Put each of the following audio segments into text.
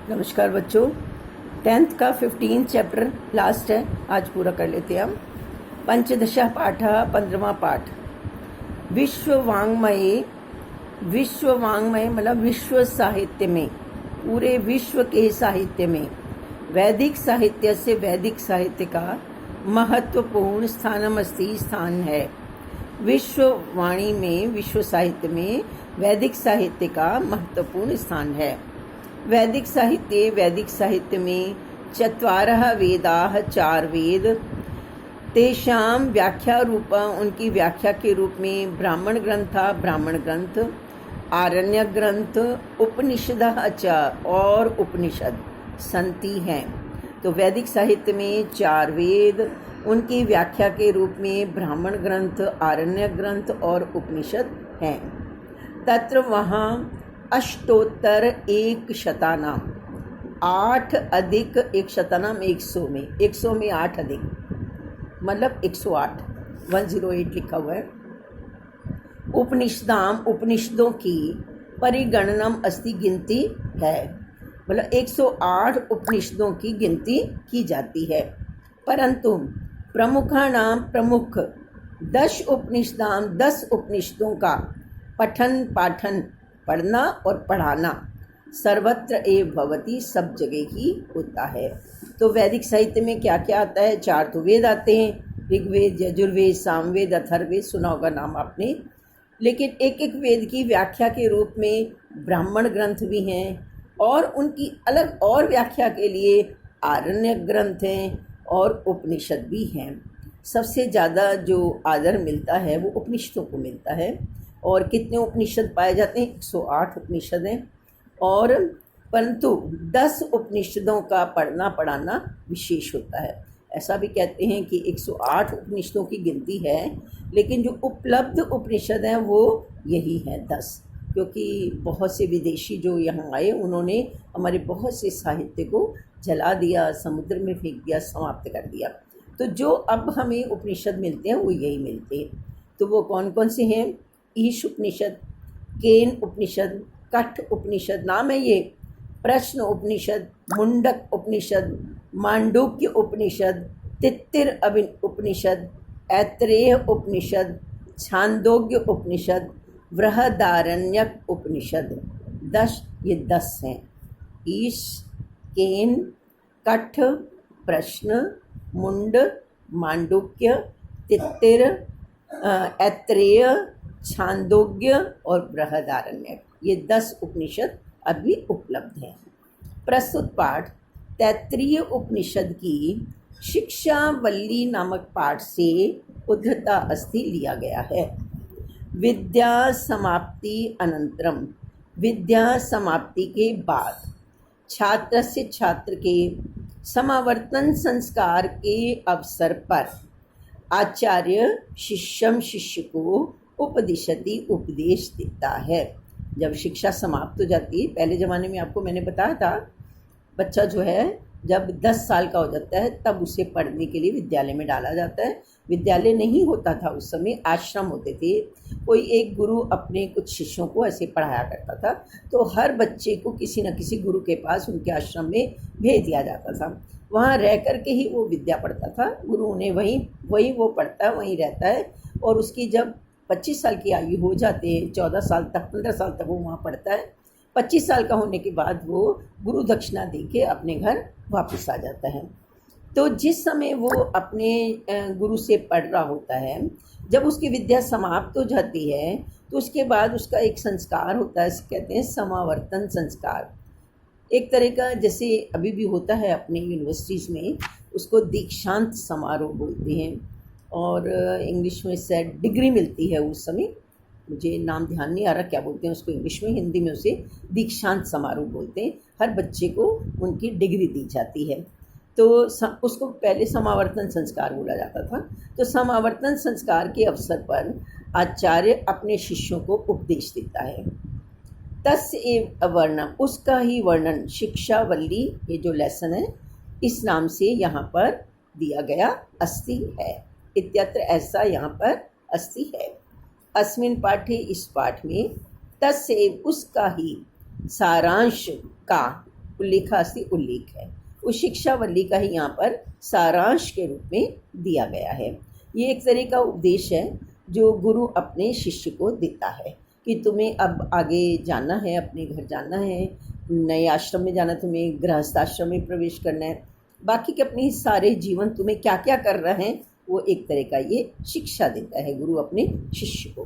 नमस्कार बच्चों। 10th का 15 चैप्टर लास्ट है, आज पूरा कर लेते हैं हम। पंचदश पाठ 15वां पाठ। विश्व वाङ्मये मतलब विश्व साहित्य में, पूरे विश्व के साहित्य में वैदिक साहित्य से वैदिक साहित्य का महत्वपूर्ण स्थान है। विश्व वाणी में, विश्व साहित्य में वैदिक साहित्य का महत्वपूर्ण स्थान है। वैदिक साहित्य में चत्वारः वेदाः, 4 वेद, तेषां व्याख्या रूप, उनकी व्याख्या के रूप में ब्राह्मण ग्रंथ, आरण्य ग्रंथ, उपनिषदः च और उपनिषद संति हैं। तो वैदिक साहित्य में 4 वेद, उनकी व्याख्या के रूप में ब्राह्मण ग्रंथ, आरण्य ग्रंथ और उपनिषद हैं। तत्र वहाँ अष्टोत्तर 100 8 अधिक 100 100 में 100 में 8 अधिक मतलब 108 108 लिखा हुआ है। उपनिषदों की परिगणनम अस्ति, गिनती है, मतलब 108 उपनिषदों की गिनती की जाती है। परंतु प्रमुख 10 उपनिषदों का पाठन पढ़ना और पढ़ाना सर्वत्र एव भवति, सब जगह ही होता है। तो वैदिक साहित्य में क्या क्या आता है? 4 तो वेद आते हैं, ऋग्वेद, यजुर्वेद, सामवेद, अथर्ववेद, सुना होगा नाम आपने। लेकिन एक एक वेद की व्याख्या के रूप में ब्राह्मण ग्रंथ भी हैं और उनकी अलग और व्याख्या के लिए आरण्य ग्रंथ हैं और उपनिषद भी हैं। सबसे ज़्यादा जो आदर मिलता है वो उपनिषदों को मिलता है। और कितने उपनिषद पाए जाते हैं? 108 उपनिषद हैं। और परंतु 10 उपनिषदों का पढ़ना पढ़ाना विशेष होता है। ऐसा भी कहते हैं कि 108 उपनिषदों की गिनती है, लेकिन जो उपलब्ध उपनिषद हैं वो यही हैं 10, क्योंकि बहुत से विदेशी जो यहाँ आए उन्होंने हमारे बहुत से साहित्य को जला दिया, समुद्र में फेंक दिया, समाप्त कर दिया। तो जो अब हमें उपनिषद मिलते हैं वो यही मिलते हैं। तो वो कौन कौन से हैं? ईश उपनिषद, केन उपनिषद, कठ उपनिषद नाम है ये, प्रश्न उपनिषद, मुंडक उपनिषद, मांडुक्य उपनिषद, तित्तिर उपनिषद, ऐत्रेय उपनिषद, छांदोग्य उपनिषद, बृहदारण्यक उपनिषद। 10, ये 10 हैं। ईश, केन, कठ, प्रश्न, मुंड, मांडुक्य, तित्तिर, ऐत्रेय, छांदोग्य और बृहदारण्यक, ये 10 उपनिषद अभी उपलब्ध हैं। प्रस्तुत पाठ तैत्तिरीय उपनिषद की शिक्षावल्ली नामक पाठ से उद्धता अस्ति लिया गया है। विद्या समाप्ति अनंतरम, विद्या समाप्ति के बाद छात्र के समावर्तन संस्कार के अवसर पर आचार्य शिष्य को उपदिशति, उपदेश देता है। जब शिक्षा समाप्त हो जाती है, पहले ज़माने में आपको मैंने बताया था, बच्चा जो है जब 10 साल का हो जाता है तब उसे पढ़ने के लिए विद्यालय में डाला जाता है। विद्यालय नहीं होता था उस समय, आश्रम होते थे। कोई एक गुरु अपने कुछ शिष्यों को ऐसे पढ़ाया करता था, तो हर बच्चे को किसी न किसी गुरु के पास उनके आश्रम में भेज दिया जाता था। वहाँ रह कर के ही वो विद्या पढ़ता था। गुरु ने वहीं वो पढ़ता है, वहीं रहता है। और उसकी जब 25 साल की आयु हो जाती है, 14 साल तक, 15 साल तक वो वहाँ पढ़ता है। 25 साल का होने के बाद वो गुरु दक्षिणा दे के अपने घर वापस आ जाता है। तो जिस समय वो अपने गुरु से पढ़ रहा होता है, जब उसकी विद्या समाप्त हो जाती है तो उसके बाद उसका एक संस्कार होता है, कहते हैं समावर्तन संस्कार। एक तरह का जैसे अभी भी होता है अपने यूनिवर्सिटीज़ में, उसको दीक्षांत समारोह बोलते हैं। और इंग्लिश में से डिग्री मिलती है उस समय, मुझे नाम ध्यान नहीं आ रहा क्या बोलते हैं उसको इंग्लिश में, हिंदी में उसे दीक्षांत समारोह बोलते हैं। हर बच्चे को उनकी डिग्री दी जाती है, तो उसको पहले समावर्तन संस्कार बोला जाता था। तो समावर्तन संस्कार के अवसर पर आचार्य अपने शिष्यों को उपदेश देता है। तस्य एव वर्णन, उसका ही वर्णन शिक्षावल्ली, ये जो लेसन है इस नाम से यहाँ पर दिया गया अस्ति है। इत्यत्र, ऐसा यहाँ पर अस्ति है। अस्मिन् पाठे, इस पाठ में, तस्य, उसका ही, सारांश का, उल्लेखा अस्ति उल्लेख है, उस शिक्षावल्ली का ही यहाँ पर सारांश के रूप में दिया गया है। ये एक तरह का उपदेश है जो गुरु अपने शिष्य को देता है कि तुम्हें अब आगे जाना है, अपने घर जाना है, नए आश्रम में जाना, तुम्हें गृहस्थ आश्रम में प्रवेश करना है, बाकी के अपनी सारे जीवन तुम्हें क्या क्या कर रहे हैं वो एक तरह का ये शिक्षा देता है गुरु अपने शिष्य को।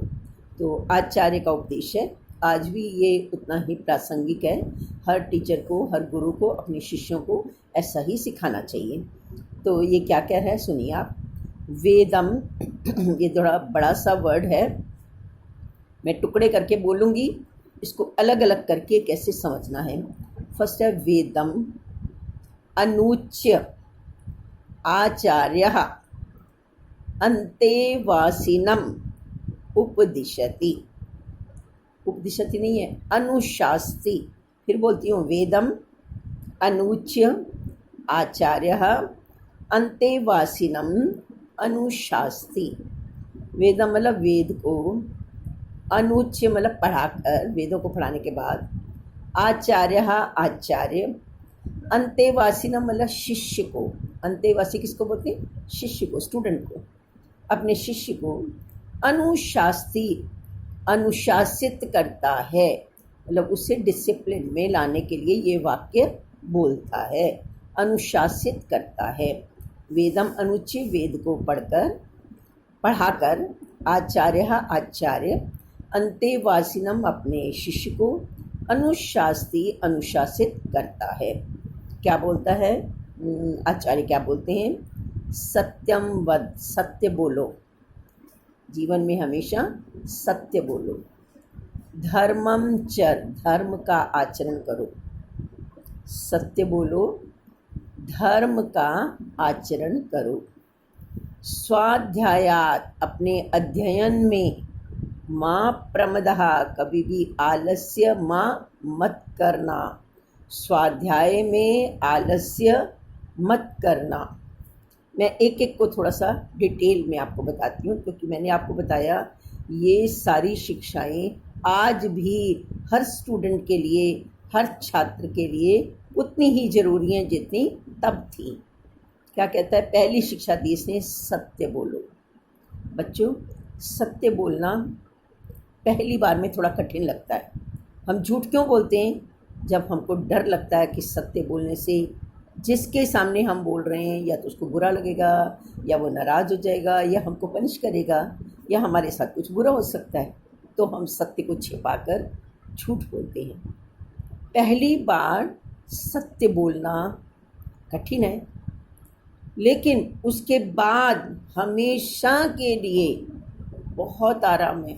तो आचार्य का उपदेश है, आज भी ये उतना ही प्रासंगिक है। हर टीचर को, हर गुरु को अपने शिष्यों को ऐसा ही सिखाना चाहिए। तो ये क्या क्या है सुनिए आप। वेदम, ये थोड़ा बड़ा सा वर्ड है, मैं टुकड़े करके बोलूँगी, इसको अलग अलग करके कैसे समझना है। फर्स्ट है वेदम अनुच्य आचार्यः अंतेवासिनम उपदिशति, उपदिशति नहीं है, अनुशास्ति। फिर बोलती हूँ, वेदम अनुच्य आचार्यः अंतेवासिनम अनुशास्ति। वेदम मतलब वेद को, अनुच्य मतलब पढ़ाकर, वेदों को पढ़ाने के बाद, आचार्यः आचार्य, अंतेवासिनम मतलब शिष्य को, अंतेवासी किसको बोलते हैं? शिष्य को, स्टूडेंट को, अपने शिष्य को अनुशास्ति, अनुशासित करता है, मतलब उसे डिसिप्लिन में लाने के लिए ये वाक्य बोलता है, अनुशासित करता है। वेदम अनुच्य, वेद को पढ़ाकर, आचार्य आचार्य, अंतेवासिनम अपने शिष्य को, अनुशास्ति अनुशासित करता है। क्या बोलता है आचार्य? क्या बोलते हैं? सत्यम वद, सत्य बोलो, जीवन में हमेशा सत्य बोलो। धर्मम चर, धर्म का आचरण करो, सत्य बोलो, धर्म का आचरण करो। स्वाध्यायात, अपने अध्ययन में, माँ प्रमदः, कभी भी आलस्य माँ मत करना, स्वाध्याय में आलस्य मत करना। मैं एक एक को थोड़ा सा डिटेल में आपको बताती हूँ, क्योंकि मैंने आपको बताया ये सारी शिक्षाएं आज भी हर स्टूडेंट के लिए, हर छात्र के लिए उतनी ही ज़रूरी हैं जितनी तब थी। क्या कहता है? पहली शिक्षा दी इसने, सत्य बोलो। बच्चों, सत्य बोलना पहली बार में थोड़ा कठिन लगता है। हम झूठ क्यों बोलते हैं? जब हमको डर लगता है कि सत्य बोलने से जिसके सामने हम बोल रहे हैं या तो उसको बुरा लगेगा, या वो नाराज़ हो जाएगा, या हमको पनिश करेगा, या हमारे साथ कुछ बुरा हो सकता है, तो हम सत्य को छिपाकर झूठ बोलते हैं। पहली बार सत्य बोलना कठिन है, लेकिन उसके बाद हमेशा के लिए बहुत आराम है।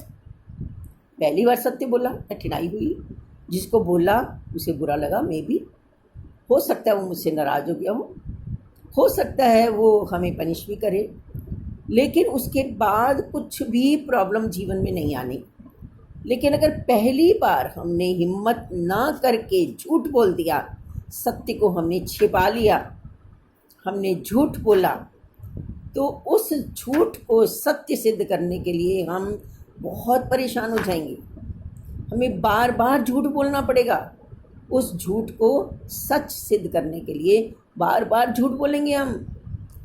पहली बार सत्य बोला, कठिनाई हुई, जिसको बोला उसे बुरा लगा, मे भी हो सकता है वो मुझसे नाराज़ हो गया हो सकता है वो हमें पनिश भी करे, लेकिन उसके बाद कुछ भी प्रॉब्लम जीवन में नहीं आनी। लेकिन अगर पहली बार हमने हिम्मत ना करके झूठ बोल दिया, सत्य को हमने छिपा लिया, हमने झूठ बोला, तो उस झूठ को सत्य सिद्ध करने के लिए हम बहुत परेशान हो जाएंगे। हमें बार बार झूठ बोलना पड़ेगा। उस झूठ को सच सिद्ध करने के लिए बार बार झूठ बोलेंगे हम,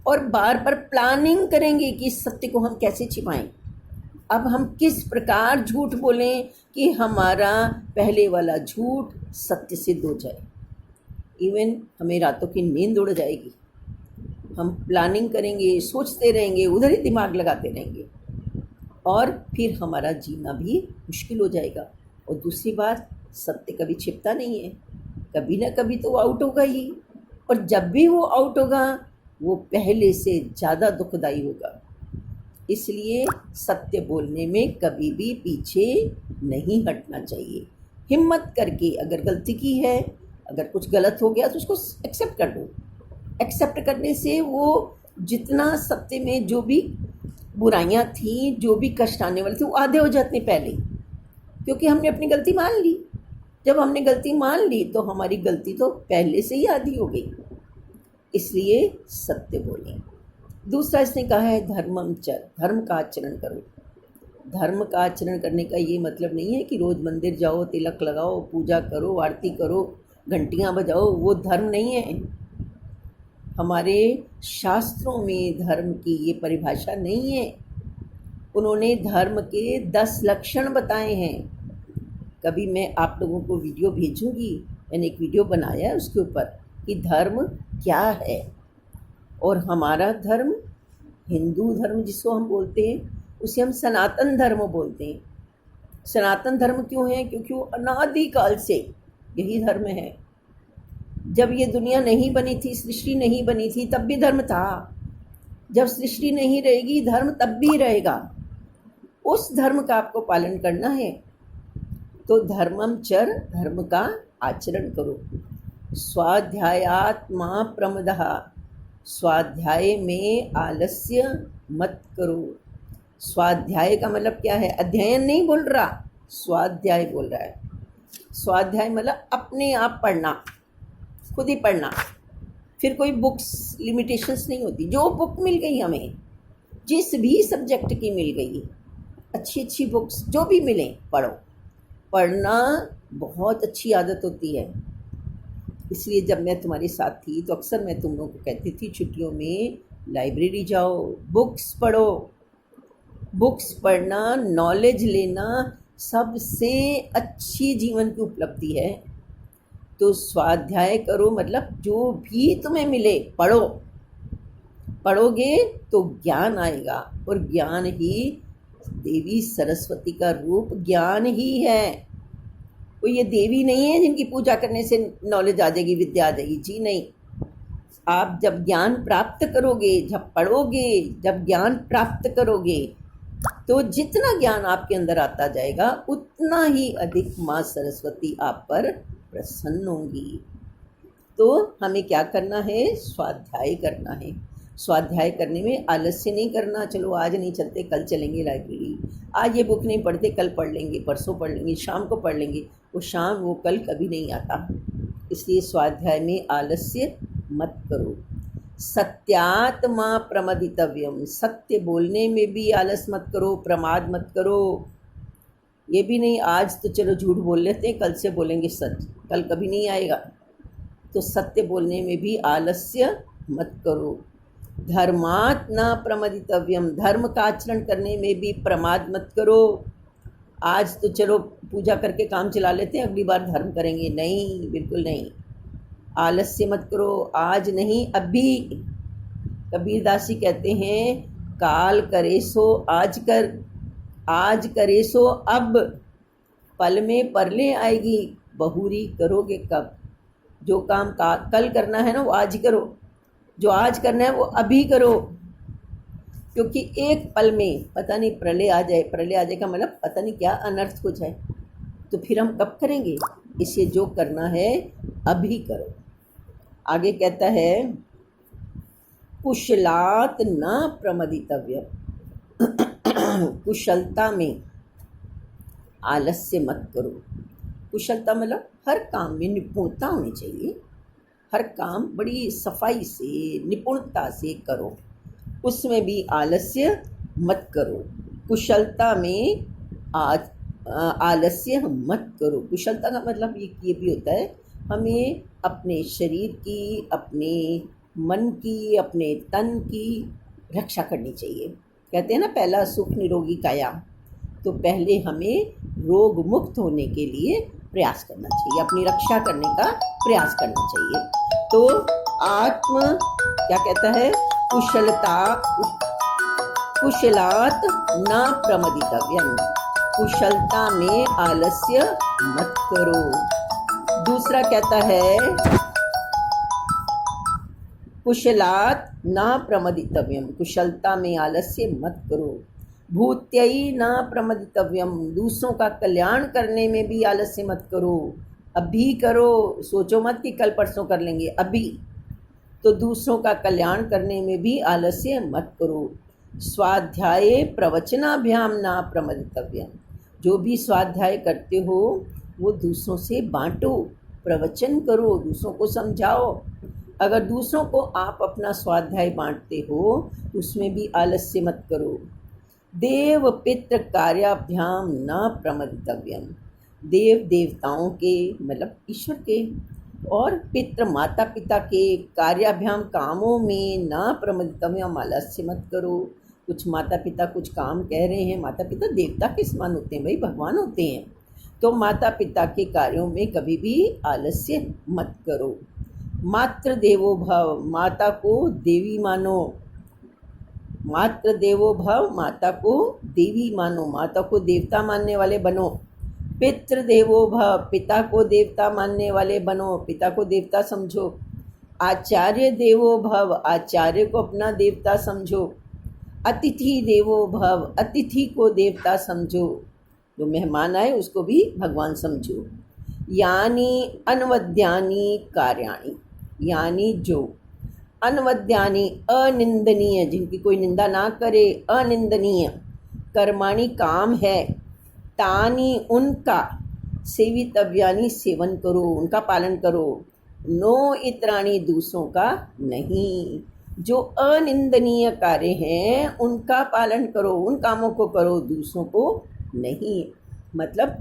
और बार बार प्लानिंग करेंगे कि सत्य को हम कैसे छिपाएं। अब हम किस प्रकार झूठ बोलें कि हमारा पहले वाला झूठ सत्य सिद्ध हो जाए। इवन हमें रातों की नींद उड़ जाएगी। हम प्लानिंग करेंगे, सोचते रहेंगे, उधर ही दिमाग लगाते रहेंगे, और फिर हमारा जीना भी मुश्किल हो जाएगा। और दूसरी बात, सत्य कभी छिपता नहीं है, कभी ना कभी तो वो आउट होगा ही, और जब भी वो आउट होगा वो पहले से ज़्यादा दुखदाई होगा। इसलिए सत्य बोलने में कभी भी पीछे नहीं हटना चाहिए। हिम्मत करके, अगर गलती की है, अगर कुछ गलत हो गया तो उसको एक्सेप्ट कर दो। एक्सेप्ट करने से वो जितना सत्य में जो भी बुराइयां थी, जो भी कष्ट आने वाले थे, वो आधे हो जाते पहले, क्योंकि हमने अपनी गलती मान ली। जब हमने गलती मान ली तो हमारी गलती तो पहले से ही आधी हो गई। इसलिए सत्य बोलें। दूसरा इसने कहा है धर्मम चर, धर्म का आचरण करो। धर्म का आचरण करने का ये मतलब नहीं है कि रोज़ मंदिर जाओ, तिलक लगाओ, पूजा करो, आरती करो, घंटियाँ बजाओ, वो धर्म नहीं है। हमारे शास्त्रों में धर्म की ये परिभाषा नहीं है। उन्होंने धर्म के 10 लक्षण बताए हैं। कभी मैं आप लोगों को वीडियो भेजूंगी, मैंने एक वीडियो बनाया है उसके ऊपर कि धर्म क्या है। और हमारा धर्म, हिंदू धर्म जिसको हम बोलते हैं, उसे हम सनातन धर्म बोलते हैं। सनातन धर्म क्यों है? क्योंकि वो अनादिकाल से यही धर्म है। जब ये दुनिया नहीं बनी थी, सृष्टि नहीं बनी थी, तब भी धर्म था। जब सृष्टि नहीं रहेगी, धर्म तब भी रहेगा। उस धर्म का आपको पालन करना है। तो धर्मम चर, धर्म का आचरण करो। स्वाध्यायात्मा प्रमदः, स्वाध्याय में आलस्य मत करो। स्वाध्याय का मतलब क्या है? अध्ययन नहीं बोल रहा, स्वाध्याय बोल रहा है। स्वाध्याय मतलब अपने आप पढ़ना, खुद ही पढ़ना। फिर कोई बुक्स लिमिटेशंस नहीं होती। जो बुक मिल गई हमें, जिस भी सब्जेक्ट की मिल गई, अच्छी अच्छी बुक्स जो भी मिले पढ़ो। पढ़ना बहुत अच्छी आदत होती है। इसलिए जब मैं तुम्हारे साथ थी तो अक्सर मैं तुम लोगों को कहती थी छुट्टियों में लाइब्रेरी जाओ, बुक्स पढ़ो। बुक्स पढ़ना, नॉलेज लेना सबसे अच्छी जीवन की उपलब्धि है। तो स्वाध्याय करो, मतलब जो भी तुम्हें मिले पढ़ो। पढ़ोगे तो ज्ञान आएगा, और ज्ञान ही देवी सरस्वती का रूप ज्ञान ही है। कोई ये देवी नहीं है जिनकी पूजा करने से नॉलेज आ जाएगी, विद्या आ जाएगी। जी नहीं। आप जब ज्ञान प्राप्त करोगे, जब पढ़ोगे, जब ज्ञान प्राप्त करोगे, तो जितना ज्ञान आपके अंदर आता जाएगा उतना ही अधिक माँ सरस्वती आप पर प्रसन्न होंगी। तो हमें क्या करना है? स्वाध्याय करना है। स्वाध्याय करने में आलस्य नहीं करना। चलो आज नहीं चलते, कल चलेंगे लाइब्रेरी। आज ये बुक नहीं पढ़ते, कल पढ़ लेंगे, परसों पढ़ लेंगे, शाम को पढ़ लेंगे। वो शाम, वो कल कभी नहीं आता। इसलिए स्वाध्याय में आलस्य मत करो। सत्यात्मा प्रमदितव्यम, सत्य बोलने में भी आलस मत करो, प्रमाद मत करो। ये भी नहीं आज तो चलो झूठ बोल लेते हैं, कल से बोलेंगे सच, कल कभी नहीं आएगा। तो सत्य बोलने में भी आलस्य मत करो। धर्मात् न प्रमदितव्यम, धर्म का आचरण करने में भी प्रमाद मत करो। आज तो चलो पूजा करके काम चला लेते हैं, अगली बार धर्म करेंगे, नहीं, बिल्कुल नहीं। आलस्य मत करो, आज नहीं अभी। कबीरदास जी कहते हैं, काल करे सो आज कर, आज करे सो अब, पल में परले आएगी, बहुरी करोगे कब। जो काम कल करना है ना, वो आज करो। जो आज करना है वो अभी करो, क्योंकि एक पल में पता नहीं प्रलय आ जाए। प्रलय आ जाए का मतलब पता नहीं क्या अनर्थ हो जाए, तो फिर हम कब करेंगे। इसलिए जो करना है अभी करो। आगे कहता है, कुशलात् न प्रमदितव्यम, कुशलता में आलस्य मत करो। कुशलता मतलब हर काम में निपुणता होनी चाहिए। हर काम बड़ी सफाई से, निपुणता से करो, उसमें भी आलस्य मत करो। कुशलता में आलस्य मत करो। कुशलता का मतलब ये भी होता है, हमें अपने शरीर की, अपने मन की, अपने तन की रक्षा करनी चाहिए। कहते हैं ना, पहला सुख निरोगी काया। तो पहले हमें रोग मुक्त होने के लिए प्रयास करना चाहिए, अपनी रक्षा करने का प्रयास करना चाहिए। तो आत्म क्या कहता है? कुशलात् न प्रमदितव्यम, कुशलता में आलस्य मत करो। दूसरा कहता है, कुशलात् न प्रमदितव्यम, कुशलता में आलस्य मत करो। भूत्यै न प्रमदितव्यम, दूसरों का कल्याण करने में भी आलस्य मत करो। अभी करो, सोचो मत कि कल परसों कर लेंगे, अभी। तो दूसरों का कल्याण करने में भी आलस्य मत करो। स्वाध्याय प्रवचनाभ्याम न प्रमदितव्यम, जो भी स्वाध्याय करते हो वो दूसरों से बांटो, प्रवचन करो, दूसरों को समझाओ। अगर दूसरों को आप अपना स्वाध्याय बांटते हो तो उसमें भी आलस्य मत करो। देव पितृ कार्याभ्याम न प्रमदितव्यम, देव देवताओं के मतलब ईश्वर के और पितृ माता पिता के कार्याभ्याम कामों में न प्रमदितव्यम, आलस्य मत करो। कुछ माता पिता कुछ काम कह रहे हैं, माता पिता देवता के समान होते हैं भाई, भगवान होते हैं, तो माता पिता के कार्यों में कभी भी आलस्य मत करो। मातृ देवो भव, माता को देवी मानो। मातृ देवो भव, माता को देवी मानो, माता को देवता मानने वाले बनो। पितृ देवो भव, पिता को देवता मानने वाले बनो, पिता को देवता समझो। आचार्य देवो भव, आचार्य को अपना देवता समझो। अतिथि देवो भव, अतिथि को देवता समझो, जो मेहमान आए उसको भी भगवान समझो। यानी अनवद्यानि कार्याणि, यानी जो अनवद्यानि अनिंदनीय, जिनकी कोई निंदा ना करे, अनिंदनीय कर्माणि काम है, तानि उनका, सेवितव्यानि सेवन करो, उनका पालन करो। नो इतराणि, दूसरों का नहीं। जो अनिंदनीय कार्य हैं उनका पालन करो, उन कामों को करो, दूसरों को नहीं। मतलब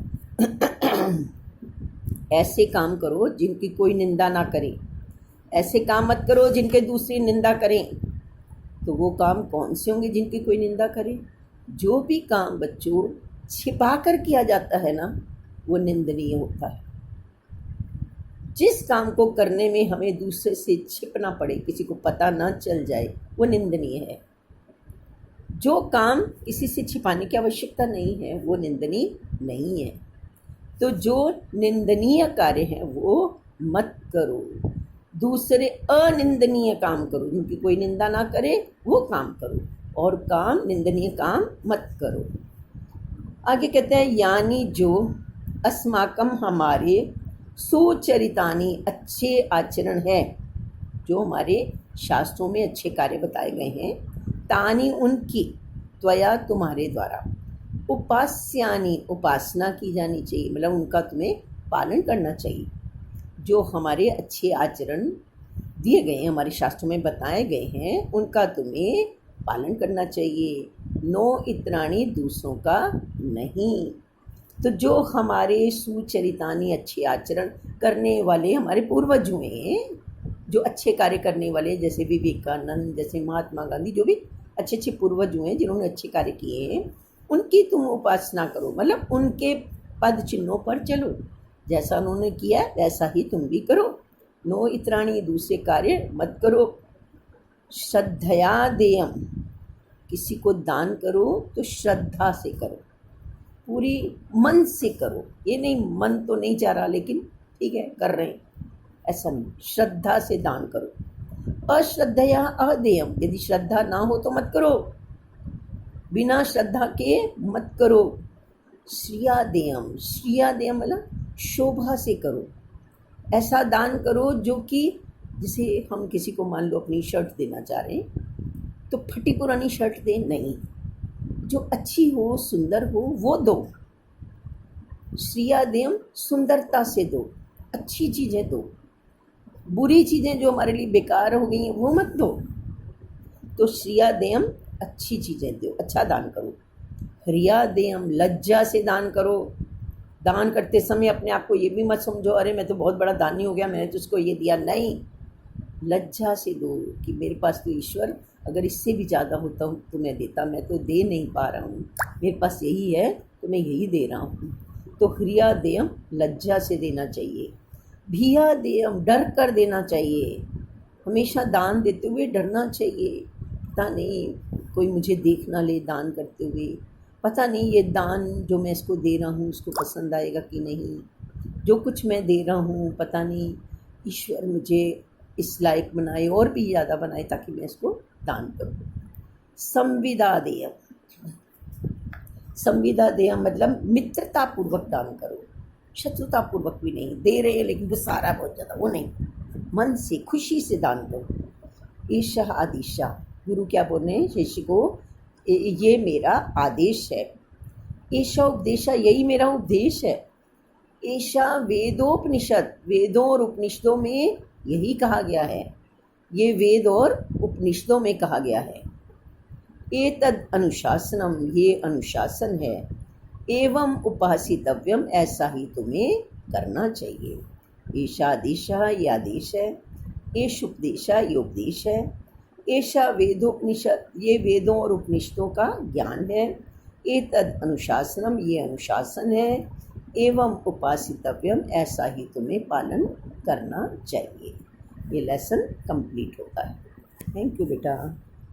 ऐसे काम करो जिनकी कोई निंदा ना करे, ऐसे काम मत करो जिनके दूसरी निंदा करें। तो वो काम कौन से होंगे जिनकी कोई निंदा करे? जो भी काम बच्चों छिपा कर किया जाता है ना, वो निंदनीय होता है। जिस काम को करने में हमें दूसरे से छिपना पड़े, किसी को पता ना चल जाए, वो निंदनीय है। जो काम किसी से छिपाने की आवश्यकता नहीं है, वो निंदनीय नहीं है। तो जो निंदनीय कार्य है वो मत करो, दूसरे अनिंदनीय काम करो, जिनकी कोई निंदा ना करे वो काम करो, और काम निंदनीय काम मत करो। आगे कहते हैं यानी जो अस्माकम, हमारे सुचरितानि, अच्छे आचरण है, जो हमारे शास्त्रों में अच्छे कार्य बताए गए हैं, तानि उनकी, त्वया तुम्हारे द्वारा, उपास्यानि, उपासना की जानी चाहिए, मतलब उनका तुम्हें पालन करना चाहिए। जो हमारे अच्छे आचरण दिए गए हैं, हमारे शास्त्रों में बताए गए हैं, उनका तुम्हें पालन करना चाहिए। नो इतराणी, दूसरों का नहीं। तो जो हमारे सुचरितानी, अच्छे आचरण करने वाले हमारे पूर्वज हुए हैं, जो अच्छे कार्य करने वाले, जैसे विवेकानंद, जैसे महात्मा गांधी, जो भी अच्छे अच्छे पूर्वज हुए हैं जिन्होंने अच्छे कार्य किए हैं, उनकी तुम उपासना करो, मतलब उनके पद चिन्हों पर चलो, जैसा उन्होंने किया वैसा ही तुम भी करो। नो इतराणी, दूसरे कार्य मत करो। श्रद्धया देयम, किसी को दान करो तो श्रद्धा से करो, पूरी मन से करो। ये नहीं मन तो नहीं चाह रहा लेकिन ठीक है कर रहे हैं, ऐसा नहीं, श्रद्धा से दान करो। अश्रद्धया अदेयम, यदि श्रद्धा ना हो तो मत करो, बिना श्रद्धा के मत करो। श्रिया देयम, श्रिया देयम मतलब शोभा से करो, ऐसा दान करो जो कि, जैसे हम किसी को मान लो अपनी शर्ट देना चाह रहे हैं, तो फटी पुरानी शर्ट दे नहीं, जो अच्छी हो, सुंदर हो, वो दो। श्रिया देयम, सुंदरता से दो, अच्छी चीज़ें दो, बुरी चीज़ें जो हमारे लिए बेकार हो गई हैं वो मत दो। तो श्रिया देयम, अच्छी चीज़ें दो, अच्छा दान करो। ह्रिया देयम, लज्जा से दान करो। दान करते समय अपने आप को ये भी मत समझो अरे मैं तो बहुत बड़ा दानी हो गया, मैंने तो उसको ये दिया, नहीं, लज्जा से दो कि मेरे पास तो ईश्वर अगर इससे भी ज़्यादा होता हूँ तो मैं देता, मैं तो दे नहीं पा रहा हूँ, मेरे पास यही है तो मैं यही दे रहा हूँ। तो ह्रिया देयम, लज्जा से देना चाहिए। भिया देयम, डर कर देना चाहिए, हमेशा दान देते हुए डरना चाहिए, पता नहीं कोई मुझे देख ना ले दान करते हुए, पता नहीं ये दान जो मैं इसको दे रहा हूँ उसको पसंद आएगा कि नहीं, जो कुछ मैं दे रहा हूँ पता नहीं ईश्वर मुझे इस लायक बनाए और भी ज़्यादा बनाए ताकि मैं इसको दान करूँ। संविदा देयम, संविदा देयम मतलब मित्रतापूर्वक दान करो, शत्रुतापूर्वक भी नहीं, दे रहे हैं लेकिन वो सारा बहुत ज़्यादा, वो नहीं, मन से खुशी से दान करो। ईशा आदिशा, गुरु क्या बोल रहे हैं शिष्य को, ये मेरा आदेश है। ईशा उपदेशा, यही मेरा उपदेश है। ईशा वेदोपनिषद, वेदों और उपनिषदों में यही कहा गया है, ये वेद और उपनिषदों में कहा गया है। एतद अनुशासनम, ये अनुशासन है। एवं उपासितव्यम, ऐसा ही तुम्हें करना चाहिए। ईशादिशा ये आदेश है, एषुपदेशा ये उपदेश है, एषा वेदोपनिषद ये वेदों और उपनिषदों का ज्ञान है, एतद अनुशासनम ये अनुशासन है, एवं उपासितव्यम ऐसा ही तुम्हें पालन करना चाहिए। ये लेसन कंप्लीट होता है। थैंक यू बेटा।